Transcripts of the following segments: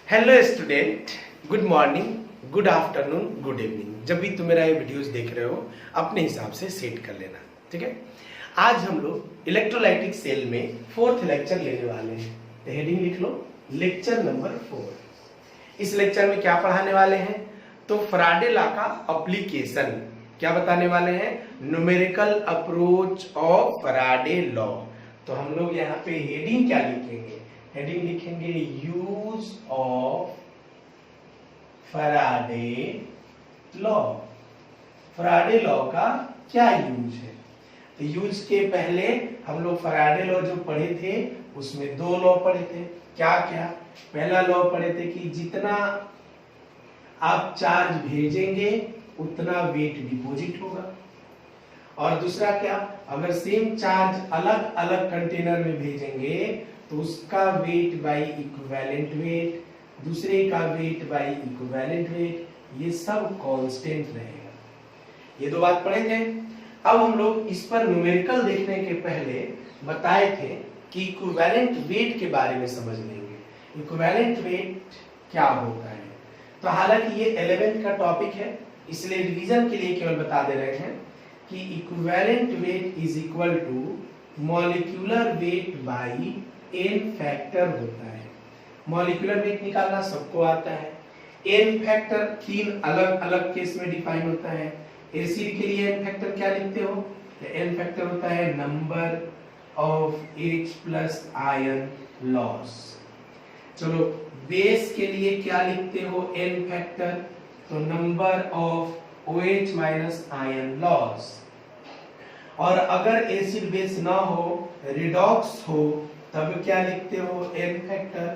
Hello student, good morning, good afternoon, good evening. जब भी तुम मेरा ये वीडियोस देख रहे हो अपने हिसाब से सेट कर लेना, ठीक है। आज हम लोग इलेक्ट्रोलाइटिक सेल में 4th लेक्चर लेने वाले हैं। तो हेडिंग लिख लो, लेक्चर नंबर 4। इस लेक्चर में क्या पढ़ाने वाले हैं? तो फैराडे लॉ का एप्लीकेशन क्या बताने वाले हैं? Numerical approach of Faraday law. तो हम लोग यहाँ पे हेडिंग क्या लिखेंगे? हेडिंग लिखेंगे use of Faraday law. Faraday law का क्या यूज है? तो यूज के पहले हम लोग फैराडे लॉ जो पढ़े थे उसमें 2 लॉ पढ़े थे। क्या क्या? पहला लॉ पढ़े थे कि जितना आप चार्ज भेजेंगे उतना वेट डिपॉजिट होगा। और दूसरा क्या? अगर सेम चार्ज अलग अलग कंटेनर में भेजेंगे तो उसका वेट बाई इक्विवेलेंट वेट, दूसरे का वेट बाई इक्विवेलेंट वेट, ये सब कांस्टेंट रहेगा। ये 2 बात पढ़े थे। अब हम लोग इस पर न्यूमेरिकल देखने के पहले बताए थे कि इक्विवेलेंट वेट के बारे में समझ लेंगे। इक्विवेलेंट वेट क्या होता है? तो हालांकि ये 11th का टॉपिक है, इसलिए रिवीजन के लिए केवल बता दे रहे हैं कि equivalent weight is equal to molecular weight by n factor होता है। मॉलिक्यूलर वेट निकालना सबको आता है। एन फैक्टर 3 अलग अलग केस में डिफाइन होता है। एसिड के लिए एन फैक्टर क्या लिखते हो? एन फैक्टर होता है number of H plus iron loss. चलो, बेस के लिए क्या लिखते हो? एन फैक्टर, तो number of OH minus iron loss. और अगर एसिड बेस ना हो, रिडॉक्स हो, तब क्या लिखते हो? एन फैक्टर,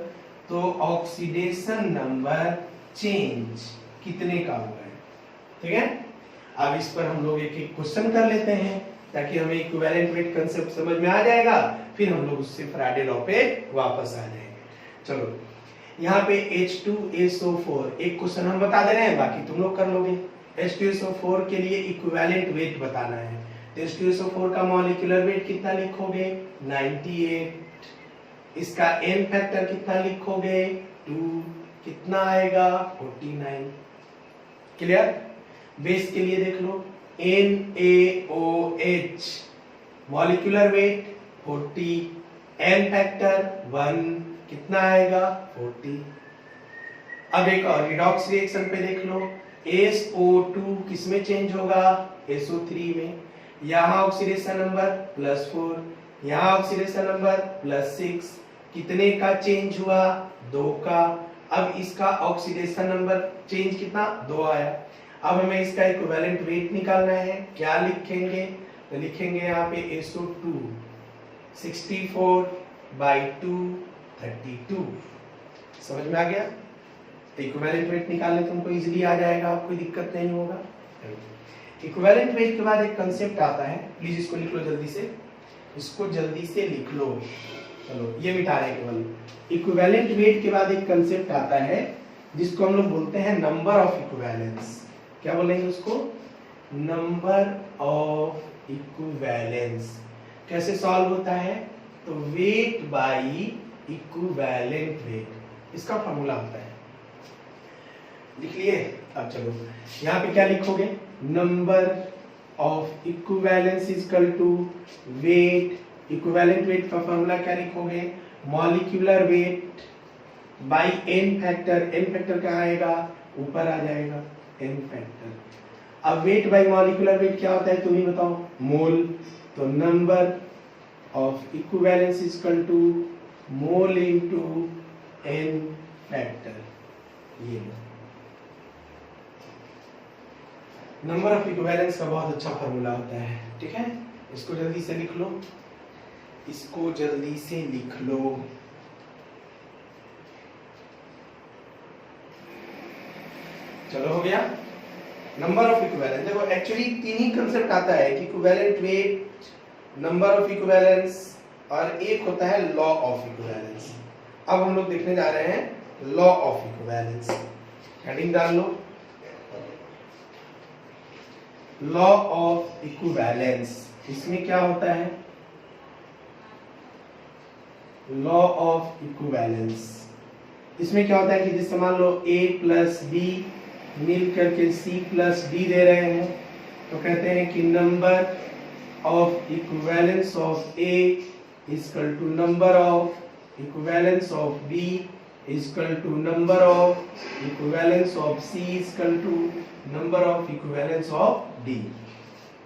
तो ऑक्सीडेशन नंबर चेंज कितने का हुआ है, ठीक है। अब इस पर हम लोग एक एक क्वेश्चन कर लेते हैं ताकि हमें इक्विवेलेंट वेट कांसेप्ट समझ में आ जाएगा, फिर हम लोग उससे फैराडे लॉ पे वापस आ जाएंगे। चलो, यहाँ पे H2SO4 एक क्वेश्चन हम बता दे रहे हैं, बाकी तुम लोग कर लोगे। H2SO4 के लिए इक्विवेलेंट वेट बताना है। तो H2SO4 का मॉलिक्यूलर वेट कितना लिखोगे? 98। इसका एन फैक्टर कितना लिखोगे? 2। कितना आएगा? 49। क्लियर? बेस के लिए देख लो, NaOH molecular weight 40, n factor 1, कितना आएगा? 40। अब एक और रिडॉक्स रिएक्शन पे देख लो, SO2 किसमें चेंज होगा? SO3 में। यहाँ ऑक्सीडेशन नंबर +4, यहाँ ऑक्सीडेशन नंबर +6, कितने का चेंज हुआ? 2 का। अब इसका ऑक्सीडेशन नंबर चेंज कितना? 2 आया। अब हमें इसका इक्विवेलेंट वेट निकालना है। क्या लिखेंगे? तो लिखेंगे यहाँ पे SO2 64/2 32। समझ में आ गया? इक्विवेलेंट वेट निकालने तुमको इजीली आ जाएगा, कोई दिक्कत नहीं होगा। इक्विवेलेंट वेट के बाद एक कांसेप्ट आता है, प्लीज इसको लिख लो जल्दी से, इसको जल्दी से लिख लो। चलो, ये मिटा रहे केवल। इक्विवेलेंट वेट के बाद एक कांसेप्ट आता है जिसको हम लोग बोलते हैं नंबर ऑफ इक्विवेलेंस। क्या बोलेंगे उसको? Number of equivalence. कैसे सॉल्व होता है? तो वेट बाई इक्विवेलेंट वेट, इसका फॉर्मूला होता है। लिख लिए? अब चलो, यहाँ पे क्या लिखोगे? Number of equivalence is equal to weight. Equivalent weight का फॉर्मूला क्या लिखोगे? Molecular weight by n factor. N factor क्या आएगा? ऊपर आ जाएगा, एन फैक्टर। अब वेट बाई मॉलिक्यूलर वेट क्या होता है तुम ही बताओ? मोल। तो number of equivalence is equal to mole into n factor. ये नंबर ऑफ इक्विवेलेंस का बहुत अच्छा फॉर्मूला होता है, ठीक है। इसको जल्दी से लिख लो, इसको जल्दी से लिख लो। चलो, हो गया नंबर ऑफ इक्विवेलेंस। देखो, एक्चुअली 3 ही कांसेप्ट आता है कि equivalent wait, number of equivalence, और एक होता है लॉ ऑफ इक्विवेलेंस। अब हम लोग देखने जा रहे हैं लॉ ऑफ इक्विवेलेंस। हेडिंग डाल लो, लॉ ऑफ इक्विवेलेंस। इसमें क्या होता है? लॉ ऑफ इक्विवेलेंस इसमें क्या होता है कि जैसे मान लो A प्लस बी मिल करके C प्लस डी दे रहे हैं, तो कहते हैं कि number of equivalence of A equal to number of equivalence of B equal to number of equivalence of C equal to number of equivalence of D।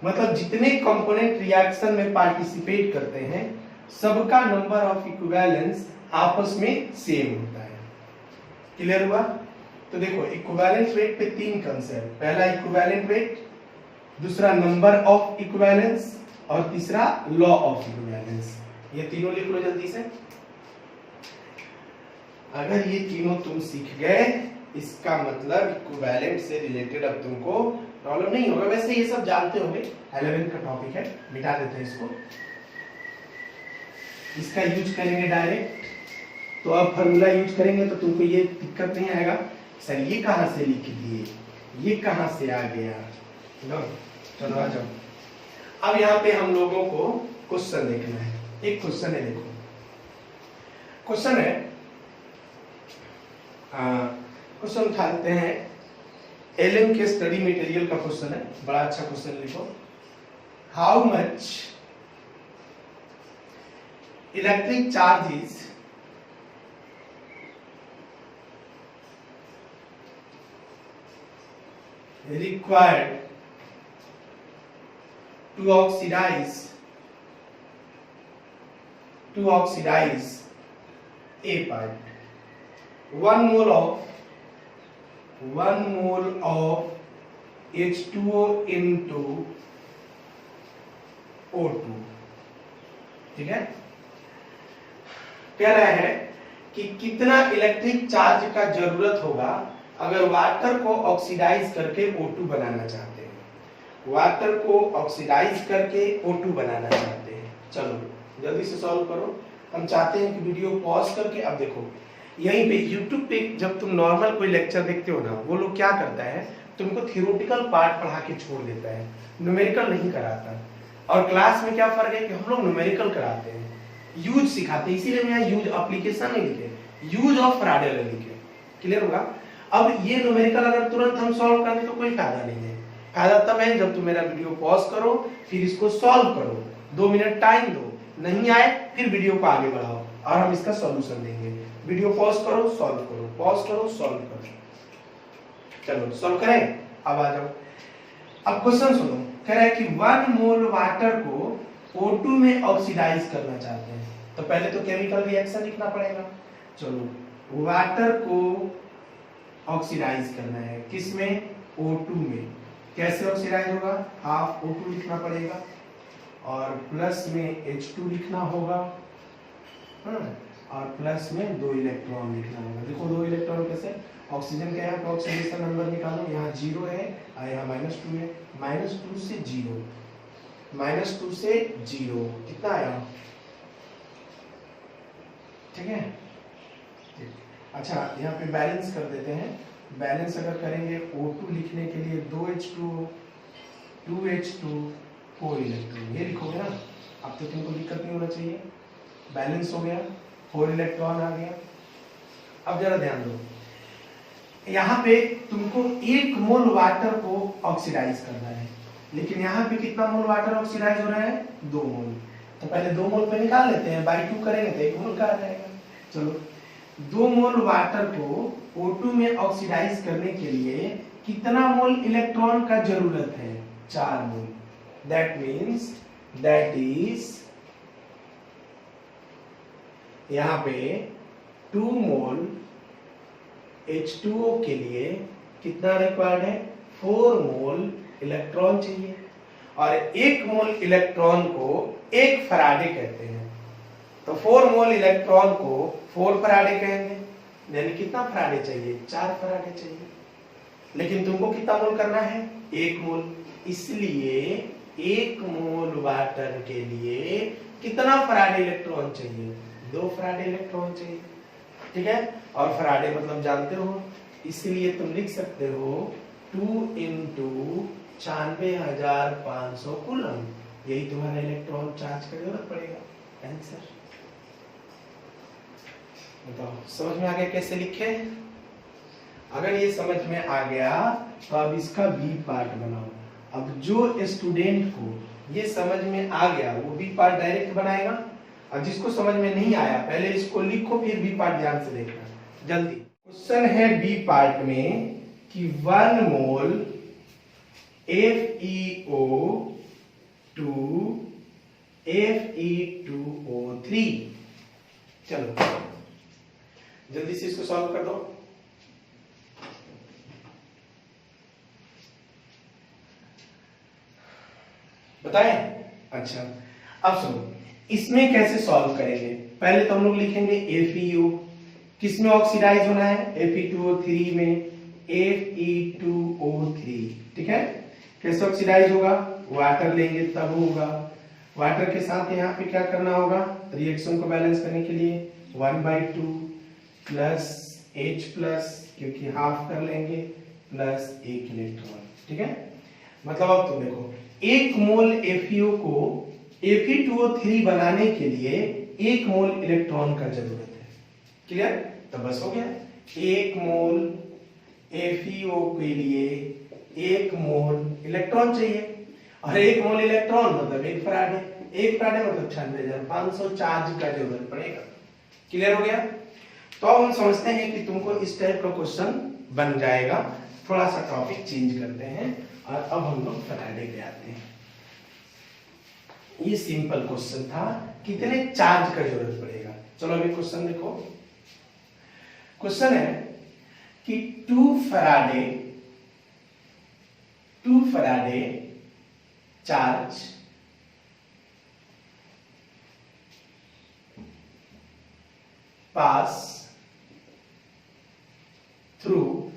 मतलब जितने component reaction में participate करते हैं सबका नंबर ऑफ इक्विवेलेंस आपस में same होता है। क्लियर हुआ? तो देखो इक्विवेलेंट वेट पे तीन कंसेप्ट, पहला इक्विवेलेंट वेट, दूसरा नंबर ऑफ इक्विवेलेंस और तीसरा लॉ ऑफ इक्विवेलेंस। ये तीनों लिख लो जल्दी से। अगर ये तीनों तुम सीख गए इसका मतलब इक्विवेलेंट से रिलेटेड अब तुमको प्रॉब्लम नहीं होगा। वैसे ये सब जानते होंगे, 11 का टॉपिक है, मिटा देते हैं इसको। इसका यूज करेंगे डायरेक्ट, तो अब फॉर्मूला यूज करेंगे तो तुमको ये दिक्कत नहीं आएगा सर ये कहां से लिख दिए, ये कहां से आ गया। चलो आ जाओ। अब यहाँ पे हम लोगों को क्वेश्चन देखना है। एक क्वेश्चन है, देखो क्वेश्चन है, क्वेश्चन उठा लेते हैं। एलएम के स्टडी मटेरियल का क्वेश्चन है, बड़ा अच्छा क्वेश्चन लिखो। How much electric charges required to oxidize a part? 1 mole of H2O into O2। ठीक है, कह रहा है कि कितना इलेक्ट्रिक चार्ज का जरूरत होगा अगर वाटर को ऑक्सीडाइज करके O2 बनाना चाहते हैं। वाटर को ऑक्सीडाइज करके O2 बनाना चाहते हैं। चलो जल्दी से सॉल्व करो। हम चाहते हैं कि वीडियो पॉज करके, अब देखो यहीं पे YouTube पे जब तुम नॉर्मल कोई लेक्चर देखते हो ना, वो लोग क्या करता है तुमको थियोरेटिकल पार्ट पढ़ा के छोड़ देता है, न्यूमेरिकल नहीं कराता। और क्लास में क्या फर्क है कि हम लोग न्यूमेरिकल कराते हैं, यूज सिखाते हैं। इसीलिए मैं यूज एप्लीकेशन नहीं लिखे, यूज ऑफ फैराडे लॉ लिखे। क्लियर होगा? अब ये न्यूमेरिकल अगर तुरंत हम सॉल्व कर दें तो कोई फायदा नहीं है। फायदा तब है जब तुम मेरा वीडियो पॉज करो, फिर इसको सॉल्व करो, 2 मिनट टाइम दो, नहीं आए फिर वीडियो को आगे बढ़ाओ और हम इसका सॉल्यूशन देंगे। वीडियो पॉज करो, सॉल्व करो, पॉज करो, सॉल्व करो। चलो सॉल्व करें। अब आ जाओ। अब क्वेश्चन सुनो, कह रहा है कि 1 मोल वाटर को O2 में ऑक्सीडाइज करना चाहते हैं, तो पहले तो केमिकल रिएक्शन लिखना पड़ेगा। चलो वाटर को ऑक्सीडाइज करना है, किसमें? O2 में। कैसे ऑक्सीडाइज होगा? हाफ O2 लिखना पड़ेगा और प्लस में H2 लिखना होगा, और प्लस में 2 इलेक्ट्रॉन लिखना होगा। देखो 2 इलेक्ट्रॉन कैसे, ऑक्सीजन का यहाँ पे ऑक्सीडेशन नंबर निकालो, यहाँ 0 है और यहाँ -2 है, -2 से 0, -2 से 0 कितना आया? ठीक है। अच्छा यहाँ पे बैलेंस कर देते हैं। बैलेंस अगर करेंगे O2 लिखने के लिए 2H2O, 2H2, 4 इलेक्ट्रॉन, ये लिखोगे ना। अब तो तुमको दिक्कत नहीं होना चाहिए। बैलेंस हो गया, 4 इलेक्ट्रॉन आ गया। अब जरा ध्यान दो, यहाँ पे तुमको 1 मोल वाटर को ऑक्सीडाइज करना है, लेकिन यहाँ पे कितना मोल वाटर ऑक्सीडाइज हो रहा है? 2 मोल। तो पहले 2 मोल पे निकाल लेते हैं, बाई 2 करेंगे तो 1 मोल का आ जाएगा। चलो 2 मोल वाटर को O2 में ऑक्सीडाइज करने के लिए कितना मोल इलेक्ट्रॉन का जरूरत है? 4 मोल। दैट मीन्स दैट इज यहाँ पे 2 मोल H2O के लिए कितना रिक्वायर्ड है? 4 मोल इलेक्ट्रॉन चाहिए, और 1 मोल इलेक्ट्रॉन को 1 फैराडे कहते हैं। तो 4 मोल इलेक्ट्रॉन को 4 फैराडे कहेंगे, यानी कितना फैराडे चाहिए? 4 फैराडे चाहिए। लेकिन तुमको कितना मोल करना है? 1 मोल। इसलिए 1 मोल वाटर के लिए कितना फैराडे इलेक्ट्रॉन चाहिए? 2 फैराडे इलेक्ट्रॉन चाहिए। ठीक है, और फैराडे मतलब जानते हो, इसलिए तुम लिख सकते हो 2 × 95,500 कूलम। यही तुम्हारा इलेक्ट्रॉन चार्ज का जरूरत पड़ेगा। आंसर बताओ समझ में आ गया कैसे लिखे? अगर ये समझ में आ गया तो अब इसका बी पार्ट बनाओ। अब जो स्टूडेंट को ये समझ में आ गया वो बी पार्ट डायरेक्ट बनाएगा, और जिसको समझ में नहीं आया पहले इसको लिखो फिर बी पार्ट ध्यान से देखना जल्दी। क्वेश्चन है बी पार्ट में कि 1 मोल FeO2 चलो जल्दी से इसको सॉल्व कर दो। बताएं? अच्छा अब सुनो इसमें कैसे सॉल्व करेंगे। पहले तो हम लोग लिखेंगे FeO किस में ऑक्सीडाइज होना है, Fe2O3 में, Fe2O3 ठीक है। कैसे ऑक्सीडाइज होगा, वाटर लेंगे तब होगा। वाटर के साथ यहाँ पे क्या करना होगा, रिएक्शन को बैलेंस करने के लिए 1/2 प्लस H प्लस क्योंकि हाफ कर लेंगे प्लस 1 इलेक्ट्रॉन ठीक है। मतलब अब तुम देखो 1 मोल FeO को Fe2O3 बनाने के लिए 1 मोल इलेक्ट्रॉन का जरूरत है। क्लियर? तो बस हो गया 1 मोल FeO के लिए 1 मोल इलेक्ट्रॉन चाहिए, और 1 मोल इलेक्ट्रॉन मतलब 1 फराडे, 1 फराडे मतलब 96,500 चार्ज का जरूरत पड़ेगा। क्लियर हो गया? तो अब हम समझते हैं कि तुमको इस टाइप का क्वेश्चन बन जाएगा। थोड़ा सा टॉपिक चेंज करते हैं और अब हम लोग फराडे पे आते हैं। ये सिंपल क्वेश्चन था, कितने चार्ज का जरूरत पड़ेगा। चलो अभी क्वेश्चन देखो। क्वेश्चन है कि 2 Faraday charge pass through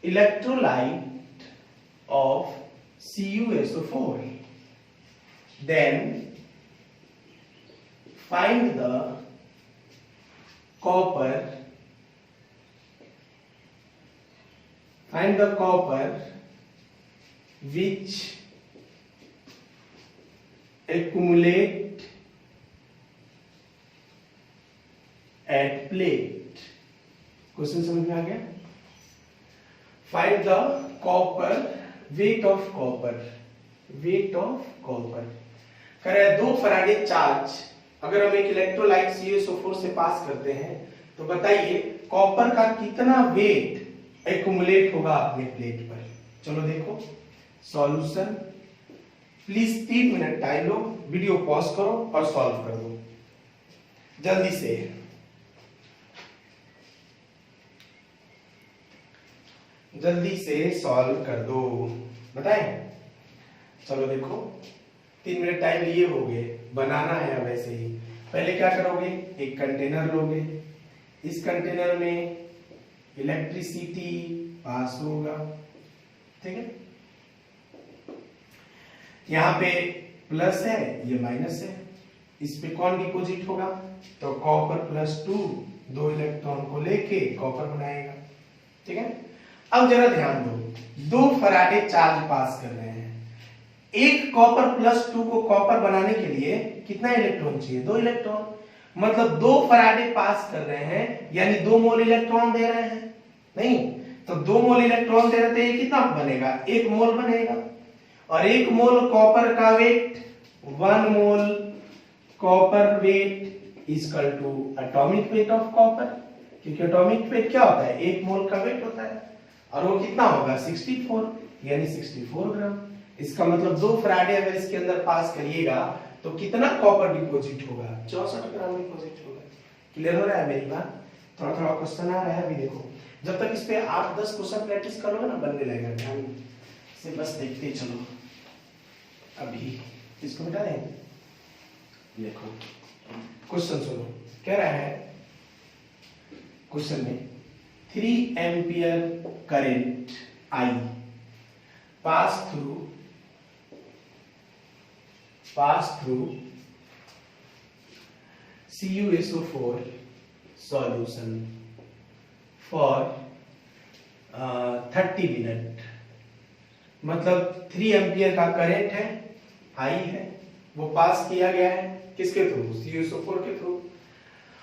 electrolyte of CuSO4, then find the copper which accumulate at plate। Question समझ में आ गया? Find the copper wait of copper कह रहे 2 फराडे चार्ज अगर हम एक इलेक्ट्रोलाइट CuSO4 से पास करते हैं तो बताइए कॉपर का कितना वेट एक्युमुलेट होगा अपने प्लेट पर। चलो देखो solution. Please 3 minute time low, video pause करो और सॉल्व कर दो जल्दी से। जल्दी से सॉल्व कर दो, बताएं। चलो देखो 3 मिनट टाइम लिए हो गए, बनाना है अब ऐसे ही। पहले क्या करोगे, एक कंटेनर लोगे, इस कंटेनर में इलेक्ट्रिसिटी पास होगा ठीक है। यहाँ पे प्लस है ये माइनस है, इस पे कौन डिपोजिट होगा तो कॉपर +2 2 इलेक्ट्रॉन को लेके कॉपर बनाएगा ठीक है। अब जरा ध्यान दो, 2 फराडे चार्ज पास कर रहे हैं, एक कॉपर +2 को कॉपर बनाने के लिए कितना इलेक्ट्रॉन चाहिए 2 इलेक्ट्रॉन, मतलब 2 फराडे पास कर रहे हैं यानी 2 मोल इलेक्ट्रॉन दे रहे हैं। नहीं तो 2 मोल इलेक्ट्रॉन दे रहे थे, कितना बनेगा 1 मोल बनेगा, और 1 मोल कॉपर का weight 1 mole copper weight equal to atomic weight of copper, क्योंकि एटॉमिक वेट क्या होता है 1 मोल का वेट होता है, और वो कितना होगा 64 यानी 64 ग्राम। इसका मतलब 2 फराडे अगर इसके अंदर पास करिएगा तो कितना कॉपर डिपॉजिट होगा 64 ग्राम डिपॉजिट होगा। क्लियर हो रहा है मेरी बात? थोड़ा थोड़ा क्वेश्चन आ रहा है अभी देखो, जब तक इस पे 8-10 क्वेश्चन प्रैक्टिस करोगे ना बनने लगेगा, ध्यान से बस देखते चलो। अभी इसको मिटा दें, देखो क्वेश्चन सुनो, कह रहा है क्वेश्चन में 3 ampere current I pass through CuSO4 solution for 30 minute. मतलब 3 एम्पियर का करंट है, I है, वो पास किया गया है किसके थ्रू? CuSO4 के थ्रू।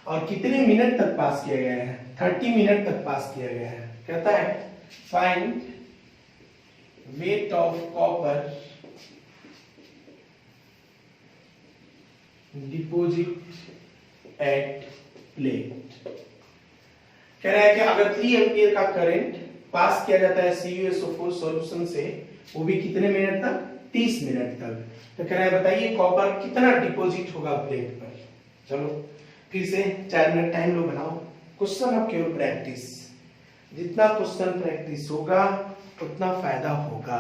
और कितने मिनट तक पास किया गया है? 30 मिनट तक पास किया गया है। कहता है find wait of copper deposit eight plate. कह रहा है कि अगर 3 एम्पियर का करंट पास किया जाता है CuSO4 सॉल्यूशन से, वो भी कितने मिनट तक? 30 मिनट तक। तो कह रहा है बताइए कॉपर कितना डिपॉजिट होगा प्लेट पर। चलो फिर से 4 मिनट टाइम लो, बनाओ क्वेश्चन। अब केवल प्रैक्टिस, जितना क्वेश्चन प्रैक्टिस होगा उतना फायदा होगा,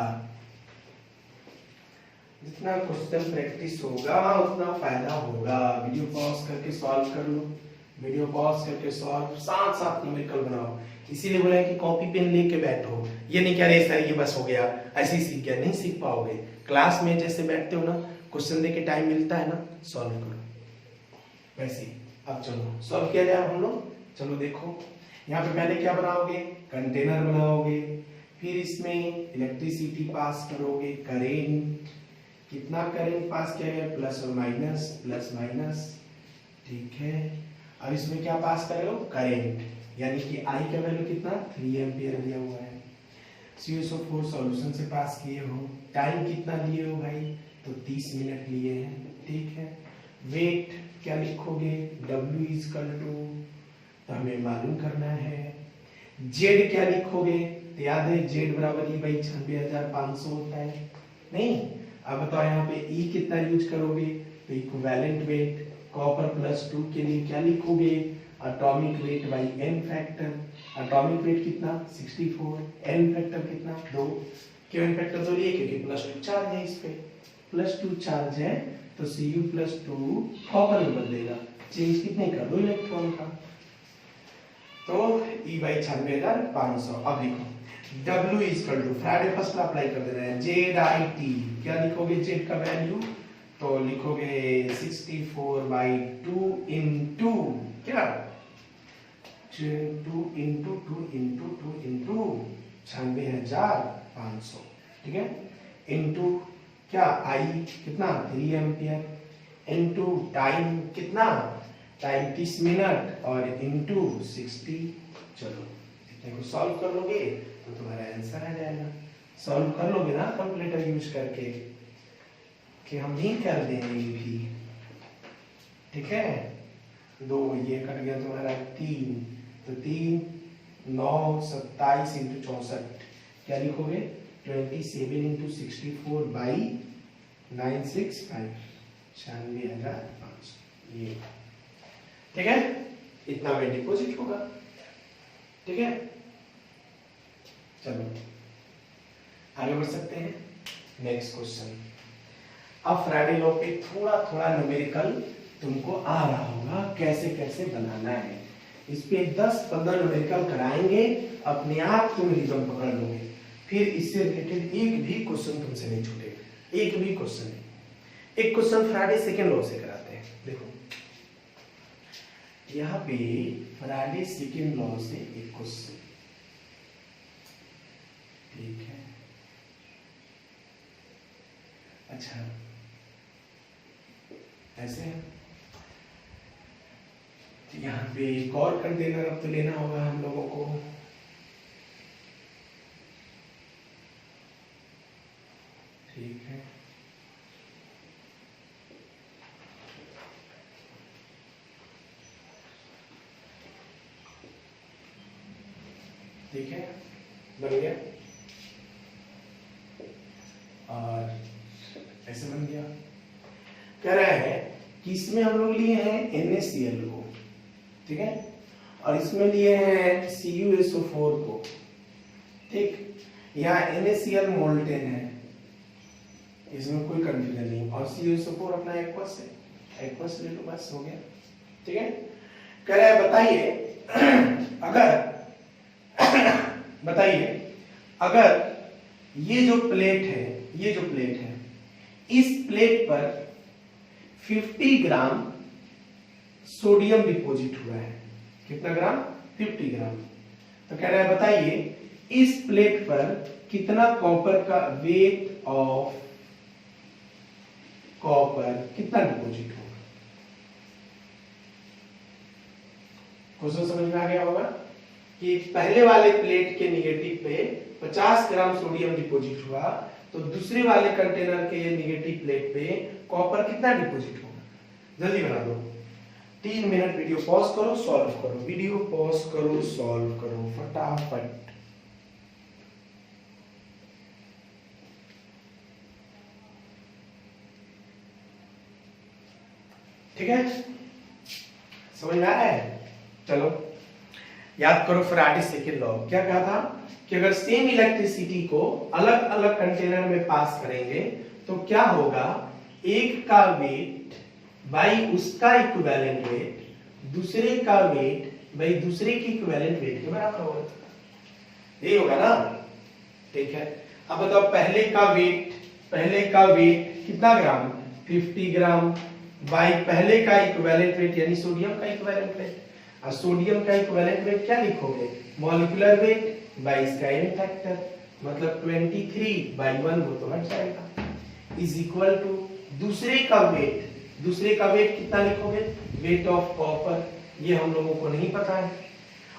जितना क्वेश्चन प्रैक्टिस होगा उतना फायदा होगा। वीडियो पॉज करके सॉल्व कर लो, वीडियो पॉज करके सॉल्व, साथ साथ न्यूमेरिकल बनाओ। इसीलिए बोला कि कॉपी पेन लेके बैठो, ये नहीं कह रहे सर ये बस हो गया ऐसे ही सीख गया, नहीं सीख पाओगे। क्लास में जैसे बैठते हो ना, क्वेश्चन देके टाइम मिलता है ना, सॉल्व करो वैसे ही। अब चलो सॉल्व किया जाए हम लोग। चलो देखो यहाँ पे पहले क्या बनाओगे? कंटेनर बनाओगे, फिर इसमें इलेक्ट्रिसिटी पास करोगे, करेंट, कितना करंट पास किया गया? प्लस और माइनस, प्लस माइनस, ठीक है। अब इसमें क्या पास कर रहे हो? करंट, यानी कि I का वैल्यू कितना? 3 एम्पियर दिया हुआ है। CuSO4 सॉल्यूशन से पास किए हो, टाइम कितना लिए हो भाई? तो 30 मिनट लिए हैं, ठीक है। वेट क्या लिखोगे? W इज इक्वल टू, तो हमें मालूम करना है। Z क्या लिखोगे? तो याद है Z बराबर E बाई 96,500 होता है, नहीं? अब बताओ यहाँ पे E कितना यूज करोगे? तो इक्विवेलेंट वेट कॉपर +2 के लिए क्या लिखोगे? Atomic weight by n factor. Atomic weight कितना? 64, n फैक्टर कितना? 2। क्यों n फैक्टर 2 लिए? क्योंकि +2 चार्ज है, इस पे +2 चार्ज है तो Cu+2 कॉपर में बदलेगा, चेंज कितने कर दो इलेक्ट्रॉन का, तो E बाई 96,500। अब लिखो W is equal to, Faraday first law apply कर देना है, ZIT क्या लिखोगे? Z का वैल्यू तो लिखोगे 64/2 इंटू क्या? 2 इंटू 2 इंटू 2 इंटू 96,500, ठीक है। इंटू क्या? I कितना? 3 एम्पियर इंटू टाइम कितना? टाइम 30 मिनट और इंटू 60। चलो इतने को सॉल्व कर लोगे तो तुम्हारा आंसर आ जाएगा। सॉल्व कर लोगे ना कैलकुलेटर यूज करके, कि हम नहीं कर देंगे भी, ठीक है। 2 ये कट गया तुम्हारा 3, तो 3 9 27 इंटू 64 क्या लिखोगे? 27 इंटू 64 बाई 965, 96,500, ये ठीक है। इतना में डिपॉजिट होगा, ठीक है। चलो आगे बढ़ सकते हैं नेक्स्ट क्वेश्चन। अब फ्राइडे लॉ पे थोड़ा थोड़ा न्यूमेरिकल तुमको आ रहा होगा, कैसे कैसे बनाना है। इस पे 10-15 न्यूमेरिकल कराएंगे, अपने आप तुम रिदम पकड़ लोगे। फिर इससे रिलेटेड एक भी क्वेश्चन तुमसे नहीं छूटेगा, एक भी क्वेश्चन नहीं। एक क्वेश्चन फ्राइडे सेकेंड लॉ से कराते हैं। देखो यहाँ पे फ्राइडे सेकेंड लॉ से एक क्वेश्चन, ठीक है। अच्छा ऐसे तो यहाँ पे एक और कंटेनर अब तो लेना होगा हम लोगों को, ठीक है। ठीक है, बन गया और ऐसे बन गया। कह रहा है कि इसमें हम लोग लिए हैं NaCl को, ठीक है, और इसमें लिए हैं CuSO4 को, ठीक। यहाँ NaCl मोल्टेन है, इसमें कोई कंफ्यूजन नहीं, और CuSO4 अपना एक्वस है, एक्वस ले लो बस हो गया, ठीक है। कह रहा है बताइए अगर ये जो प्लेट है, इस प्लेट पर 50 ग्राम सोडियम डिपॉजिट हुआ है। कितना ग्राम? 50 ग्राम। तो कह रहा है बताइए इस प्लेट पर कितना कॉपर का वेट ऑफ कॉपर कितना डिपॉजिट होगा। क्वेश्चन समझ में आ गया होगा कि पहले वाले प्लेट के निगेटिव पे 50 ग्राम सोडियम डिपॉजिट हुआ, तो दूसरे वाले कंटेनर के निगेटिव प्लेट पे कॉपर कितना डिपॉजिट होगा। जल्दी बना दो। 3 मिनट वीडियो पॉज करो, सॉल्व करो, वीडियो पॉज करो, सॉल्व करो फटाफट। ठीक है, समझ में आया है। चलो याद करो फैराडे सेकंड लॉ। क्या कहा था कि अगर सेम इलेक्ट्रिसिटी को अलग अलग कंटेनर में पास करेंगे तो क्या होगा, एक का वेट बाई उसका इक्विवेलेंट वेट, दूसरे का वेट बाई दूसरे की इक्विवेलेंट वेट के बराबर होगा। यही होगा ना। ठीक है, अब बताओ पहले का वेट कितना ग्राम, 50 ग्राम बाई पहले का इक्विवेलेंट वेट यानी सोडियम का इक्विवेलेंट वेट। और सोडियम का इक्विवेलेंट वेट क्या लिखोगे, मॉलिक्यूलर वेट बाई इसका एन फैक्टर, मतलब 23 बाई 1 वो तो हट जाएगा, इज इक्वल टू दूसरे का वेट कितना लिखोगे, वेट ऑफ कॉपर, ये हम लोगों को नहीं पता है।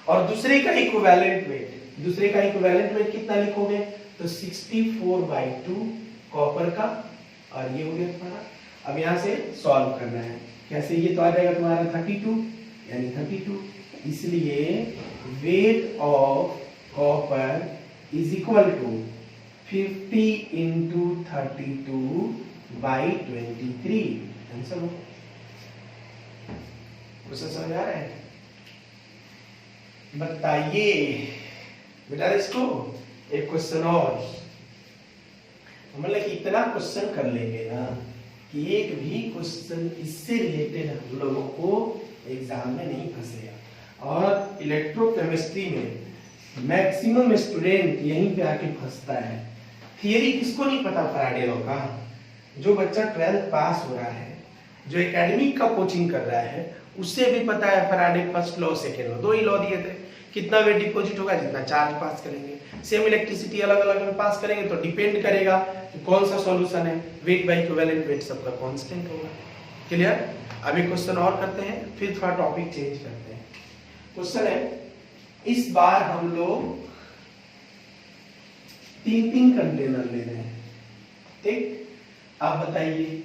और दूसरे का इक्विवेलेंट वेट कितना लिखोगे, तो 64 बाई 2 कॉपर का, और ये हो गया तुम्हारा। अब यहां से सॉल्व करना है, कैसे, ये तो आ जाएगा तुम्हारा 32 यानी 32, इसलिए weight of copper is equal to 50 into 32 by 23। Answer हो। क्वेश्चन समझ आ रहा है। बताइए बेटा इसको एक क्वेश्चन और, मतलब कि इतना क्वेश्चन कर लेंगे ना कि एक भी क्वेश्चन इससे रिलेटेड हम लोगों को एग्जाम में नहीं फंसेगा। और इलेक्ट्रोकेमिस्ट्री में मैक्सिमम स्टूडेंट यहीं पे आके फंसता है। थियरी किसको नहीं पता फैराडे लॉ का, जो बच्चा 12th पास हो रहा है, जो एकेडमिक का कोचिंग कर रहा है, उससे भी पता है Faraday first law second law, 2 ही लॉ दिए थे। कितना वेट डिपॉजिट होगा, जितना चार्ज पास करेंगे। सेम इलेक्ट्रिसिटी अलग अलग में पास करेंगे तो डिपेंड करेगा कि कौन सा सॉल्यूशन है, वेट बाई इक्विवेलेंट वेट सबका कांस्टेंट होगा। क्लियर। अभी क्वेश्चन और करते हैं, फिर थोड़ा टॉपिक चेंज करते हैं। क्वेश्चन है, इस बार हम लोग 3 कंटेनर ले रहे हैं। ठीक, आप बताइए,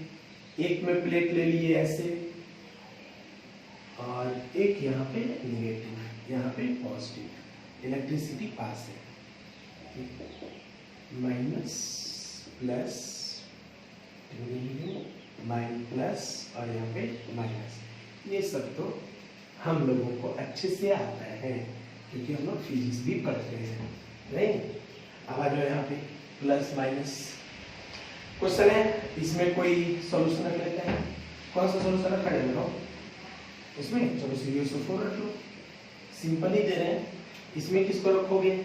एक में प्लेट ले लिए ऐसे, और एक यहाँ पे नेगेटिव, यहाँ पे पॉजिटिव, इलेक्ट्रिसिटी पास है, माइनस प्लस प्लस और यहाँ पे माइनस। ये सब तो हम लोगों को अच्छे से आता है क्योंकि हम लोग फिजिक्स भी पढ़ते हैं, नहीं। अब आ जाओ यहाँ पे प्लस माइनस। क्वेश्चन है, इसमें कोई सॉल्यूशन रख लेते हैं। कौन सा सॉल्यूशन रखा है बताओ इसमें, चलो CuSO4 रख लो, सिंपल ही दे रहे हैं। इसमें किसको रखोगे,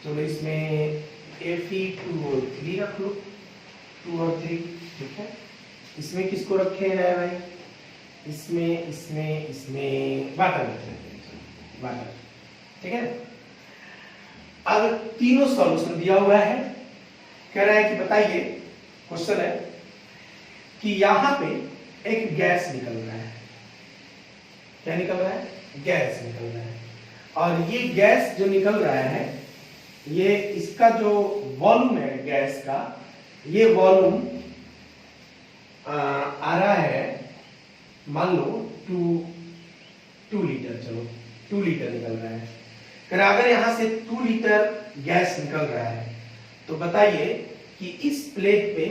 चलो इसमें Fe2O3 रख लो, 2 और 3। ठीक है, इसमें किसको रखे हैं भाई, इसमें वाटर रख लेते हैं, वाटर। ठीक है, अब तीनों सॉल्यूशन दिया हुआ है। कह रहा है कि बताइए, क्वेश्चन है कि यहां पे एक गैस निकल रहा है। क्या निकल रहा है, गैस निकल रहा है। और ये गैस जो निकल रहा है, ये इसका जो वॉल्यूम है गैस का, ये वॉल्यूम आ रहा है, मान लो 2 लीटर, चलो 2 लीटर निकल रहा है। अगर यहां से 2 लीटर गैस निकल रहा है तो बताइए कि इस प्लेट पे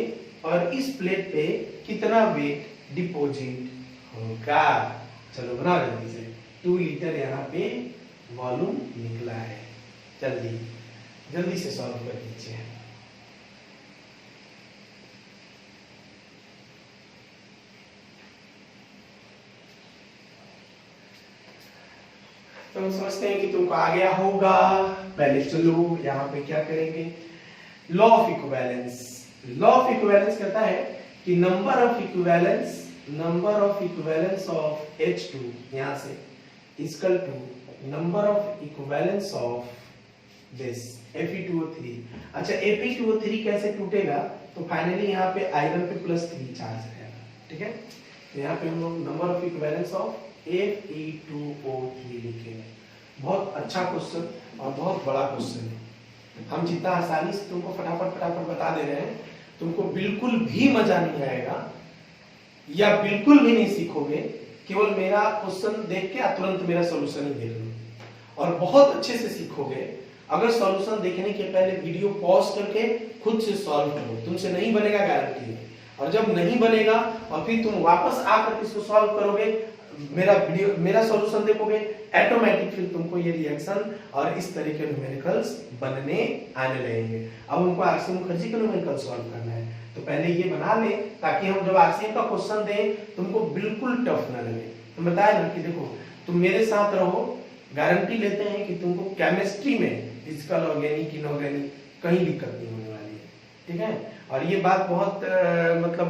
और इस प्लेट पे कितना वेट डिपॉजिट होगा। चलो बनाओ जल्दी से, 2 लीटर यहाँ पे वॉल्यूम निकला है, जल्दी से सॉल्व कर दीजिए। तो हम समझते हैं कि तुमको आ गया होगा। पहले चलो यहाँ पे क्या करेंगे, law of equivalence. Law of equivalence कहता है कि number of equivalence of H2 यहाँ से equal to number of equivalence of this Fe2O3। अच्छा, Fe2O3 कैसे टूटेगा, तो फाइनली यहाँ पे आयरन पे +3 चार्ज रहेगा। ठीक है, तो यहाँ पे हम लोग number of equivalence of Fe2O3 लिखेंगे। बहुत अच्छा क्वेश्चन और बहुत बड़ा क्वेश्चन है। हम जितना आसानी से तुमको फटाफट बता दे रहे हैं, तुमको बिल्कुल भी मजा नहीं आएगा या बिल्कुल भी नहीं सीखोगे। केवल मेरा क्वेश्चन देख के तुरंत मेरा सॉल्यूशन ही देख लो और बहुत अच्छे से सीखोगे। अगर सॉल्यूशन देखने के पहले वीडियो पॉज करके खुद से सॉल्व करो, तुमसे नहीं बनेगा गारंटी है। और जब नहीं बनेगा और फिर तुम वापस आकर इसको सॉल्व करोगे, मेरा सॉल्यूशन देखोगे, ऑटोमेटिक फिर तुमको ये रिएक्शन और इस तरह के न्यूमेरिकल्स बनने आने लगेंगे। अब हमको आरसी मुखर्जी का न्यूमेरिकल सॉल्व करना है, तो पहले ये बना ले ताकि हम जब आरसी का क्वेश्चन दें तुमको बिल्कुल टफ ना लगे। तो बताया ना कि देखो तुम मेरे साथ रहो, गारंटी लेते हैं कि तुमको केमिस्ट्री में फिजिकल ऑर्गेनिक इनऑर्गेनिक कहीं दिक्कत नहीं होने वाली है, ठीक है। और ये बात बहुत मतलब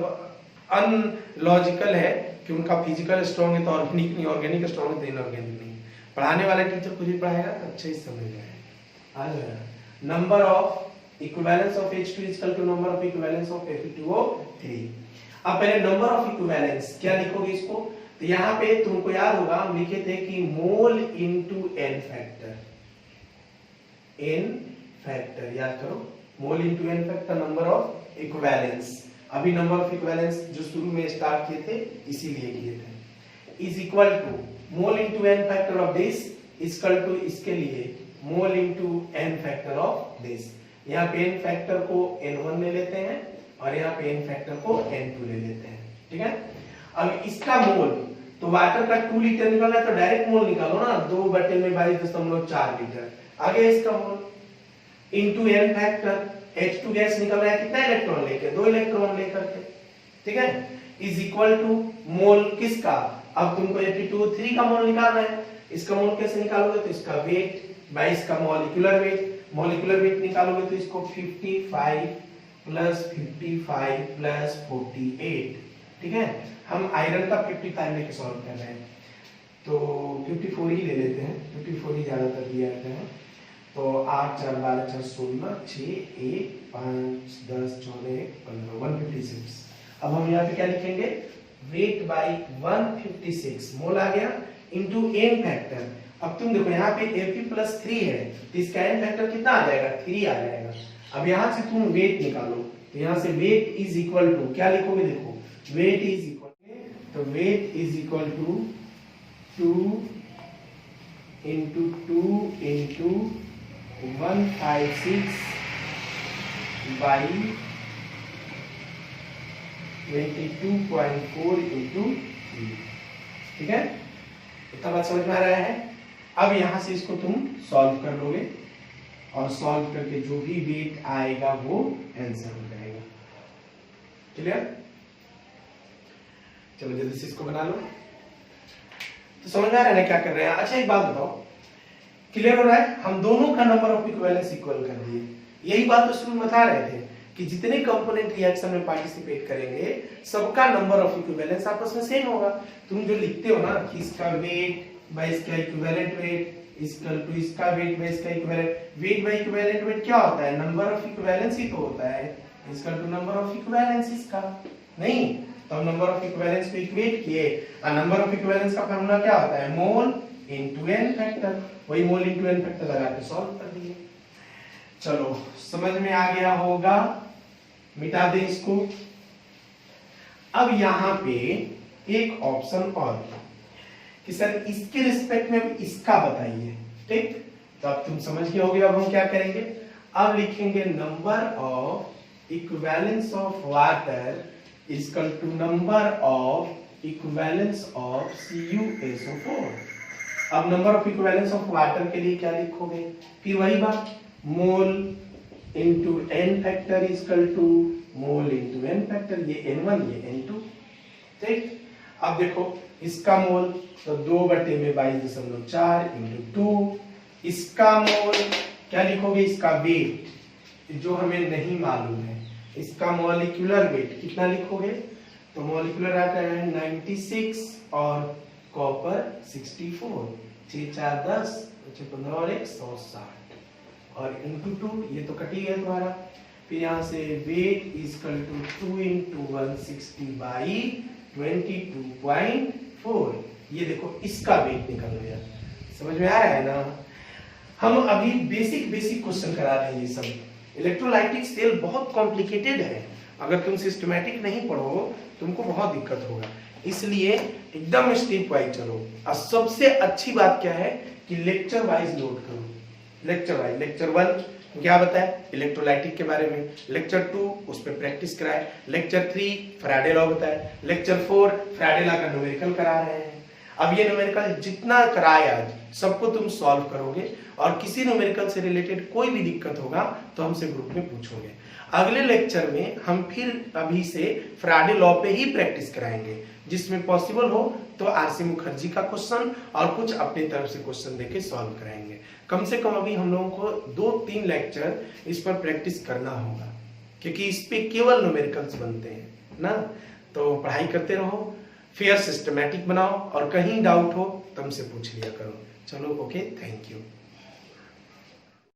अनलॉजिकल है कि उनका फिजिकल स्ट्रांग है तो ऑर्गेनिक नहीं, ऑर्गेनिक स्ट्रांग है तो इनऑर्गेनिक नहीं। पढ़ाने वाला टीचर कुछ भी पढ़ाएगा तो अच्छे से समझ जाएगा। Number of equivalence of H2 is equal to number of equivalence of Fe2O3। अब पहले नंबर ऑफ इक्विवेलेंस क्या लिखोगे इसको, तो यहाँ पे तुमको याद होगा हम लिखे थे कि mole into n factor, n factor याद करो, mole into n factor number of equivalence. अभी नंबर ऑफ इक्विवेलेंस जो शुरू में स्टार्ट किए थे इसीलिए किए थे, is equal to mole into n factor of this is equal to इसके लिए mole into n factor of this. यहाँ पे n फैक्टर को n1 ले लेते हैं और यहाँ पे n फैक्टर को n2 ले लेते हैं, ठीक है। अब इसका मोल, तो वाटर का 2 लीटर निकल रहा है तो डायरेक्ट मोल निकालो ना, 2/22.4 लीटर। आगे इसका mole into n factor, H2 gas निकल रहा है कितना इलेक्ट्रॉन लेके, 2 इलेक्ट्रॉन लेकर के, ठीक है, इज इक्वल टू मोल किसका, अब तुमको Fe2O3 का मोल निकालना है। इसका मोल कैसे निकालोगे, तो इसका वेट बाय इसका मॉलिक्यूलर वेट, मॉलिक्यूलर वेट निकालोगे तो इसको 55 प्लस 55 प्लस 48, ठीक है। हम आयरन का 55 लेके सॉल्व कर रहे हैं तो 54 ही ले लेते हैं, 54 ही ज्यादातर दिया जाता है। तो 8 4 12 4 16 6 1 5 10 14 15 156। अब हम यहाँ पे क्या लिखेंगे, वेट बाय 156 मोल आ गया इनटू n फैक्टर। अब तुम देखो यहाँ पे Fe+3 है तो इसका n फैक्टर कितना आ जाएगा, 3 आ जाएगा। अब यहाँ से तुम वेट निकालो, तो यहाँ से वेट इज इक्वल टू क्या लिखोगे, देखो वेट इज इक्वल, तो weight is equal to 2 into 2 into 156 by 22.4 into 3, ठीक है। इतना बात समझ में आ रहा है। अब यहां से इसको तुम सॉल्व कर लोगे और सॉल्व करके जो भी वेट आएगा वो आंसर हो जाएगा, क्लियर। चलो जल्दी से इसको बना लो। तो समझ में आ रहा है ना क्या कर रहे हैं। अच्छा एक बात बताओ, क्लियर हो रहा है, हम दोनों का नंबर ऑफ इक्विवेलेंस इक्वल कर दिए। यही बात तो शुरू में बता रहे थे कि जितने कंपोनेंट रिएक्शन में पार्टिसिपेट करेंगे सबका नंबर ऑफ इक्विवेलेंस आपस में सेम होगा। तुम जो लिखते हो ना कि इसका वेट बाय इसका इक्विवेलेंट वेट इक्वल टू इसका वेट बाय इसका equivalent weight by equivalent weight क्या होता है, नंबर ऑफ इक्विवेलेंस ही तो होता है, equal to number of equivalence इसका नहीं। तो हम नंबर ऑफ इक्विवेलेंस को इक्वेट किए और नंबर ऑफ इक्विवेलेंस का फार्मूला क्या होता है, मोल इनटू n फैक्टर, वही मोल इनटू n फैक्टर लगा के सॉल्व कर दिए। चलो समझ में आ गया होगा, मिटा दे इसको। अब यहाँ पे एक ऑप्शन और कि सर इसके रिस्पेक्ट में इसका बताइए, ठीक। तो अब तुम समझ गए होगे। अब हम क्या करेंगे, अब लिखेंगे number of equivalence of water is equal to number of equivalence of CuSO4। अब number of equivalence of water के लिए क्या लिखोगे, फिर वही बात, mole into n factor is equal to mole into n factor, ये n1 ये n2, ठीक। अब देखो इसका मोल तो 2/22.4 इंटू 2, इसका मोल क्या लिखोगे, इसका वेट जो हमें नहीं मालूम है, इसका मॉलिक्यूलर वेट कितना लिखोगे, तो मॉलिक्यूलर आता है 96 और कॉपर 64, 6 4 10 15 और 1 160 और इंटू 2, ये तो कट ही गया तुम्हारा। फिर यहाँ से weight is equal to 2 into 160 by 22.4। ये देखो इसका वेट निकल गया। समझ में आ रहा है ना? हम अभी बेसिक क्वेश्चन करा रहे हैं। ये सब इलेक्ट्रोलाइटिक सेल बहुत कॉम्प्लिकेटेड है, अगर तुम सिस्टमैटिक नहीं पढ़ो तुमको बहुत दिक्कत होगा, इसलिए एकदम स्टेप वाइज चलो। और सबसे अच्छी बात क्या है कि लेक्चर वाइज नोट करो। लेक्चर वाइज, लेक्चर 1 क्या बताया इलेक्ट्रोलाइटिक के बारे में, लेक्चर 2 उस पर प्रैक्टिस कराए, लेक्चर 3 फैराडे लॉ बताया, लेक्चर 4 फैराडे लॉ का न्यूमेरिकल करा रहे हैं। अब ये न्यूमेरिकल जितना कराए आज सबको तुम सॉल्व करोगे, और किसी न्यूमेरिकल से रिलेटेड कोई भी दिक्कत होगा तो हमसे ग्रुप में पूछोगे। अगले लेक्चर में हम फिर अभी से फैराडे लॉ पे ही प्रैक्टिस कराएंगे, जिसमें पॉसिबल हो तो आरसी मुखर्जी का क्वेश्चन और कुछ अपनी तरफ से क्वेश्चन देके सॉल्व कराएंगे। कम से कम अभी हम लोगों को 2-3 लेक्चर इस पर प्रैक्टिस करना होगा, क्योंकि इस पे केवल न्यूमेरिकल्स बनते हैं ना। तो पढ़ाई करते रहो, फेयर सिस्टमैटिक बनाओ, और कहीं डाउट हो तो हमसे पूछ लिया करो। चलो ओके, थैंक यू।